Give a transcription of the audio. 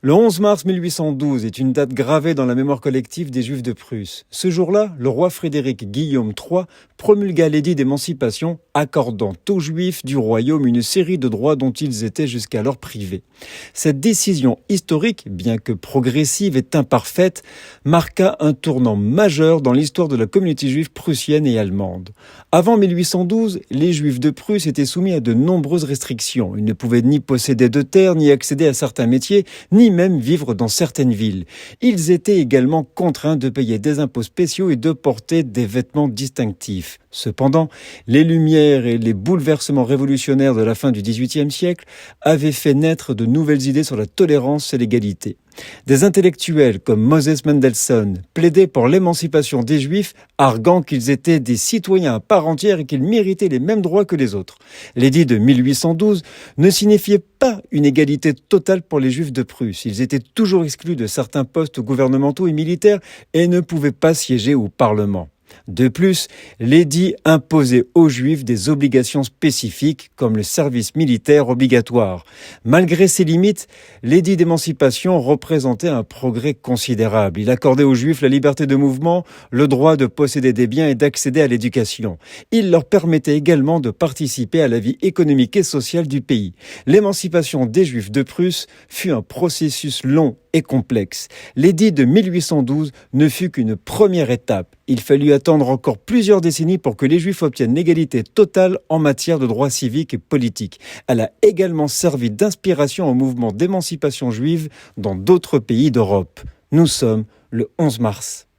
Le 11 mars 1812 est une date gravée dans la mémoire collective des Juifs de Prusse. Ce jour-là, le roi Frédéric Guillaume III promulgua l'édit d'émancipation accordant aux Juifs du royaume une série de droits dont ils étaient jusqu'alors privés. Cette décision historique, bien que progressive et imparfaite, marqua un tournant majeur dans l'histoire de la communauté juive prussienne et allemande. Avant 1812, les Juifs de Prusse étaient soumis à de nombreuses restrictions. Ils ne pouvaient ni posséder de terre, ni accéder à certains métiers, ni même vivre dans certaines villes. Ils étaient également contraints de payer des impôts spéciaux et de porter des vêtements distinctifs. Cependant, les Lumières et les bouleversements révolutionnaires de la fin du XVIIIe siècle avaient fait naître de nouvelles idées sur la tolérance et l'égalité. Des intellectuels comme Moses Mendelssohn plaidaient pour l'émancipation des Juifs, arguant qu'ils étaient des citoyens à part entière et qu'ils méritaient les mêmes droits que les autres. L'édit de 1812 ne signifiait pas une égalité totale pour les Juifs de Prusse. Ils étaient toujours exclus de certains postes gouvernementaux et militaires et ne pouvaient pas siéger au Parlement. De plus, l'édit imposait aux Juifs des obligations spécifiques comme le service militaire obligatoire. Malgré ses limites, l'édit d'émancipation représentait un progrès considérable. Il accordait aux Juifs la liberté de mouvement, le droit de posséder des biens et d'accéder à l'éducation. Il leur permettait également de participer à la vie économique et sociale du pays. L'émancipation des Juifs de Prusse fut un processus long et complexe. L'édit de 1812 ne fut qu'une première étape. Il fallut attendre encore plusieurs décennies pour que les Juifs obtiennent l'égalité totale en matière de droits civiques et politiques. Elle a également servi d'inspiration au mouvement d'émancipation juive dans d'autres pays d'Europe. Nous sommes le 11 mars.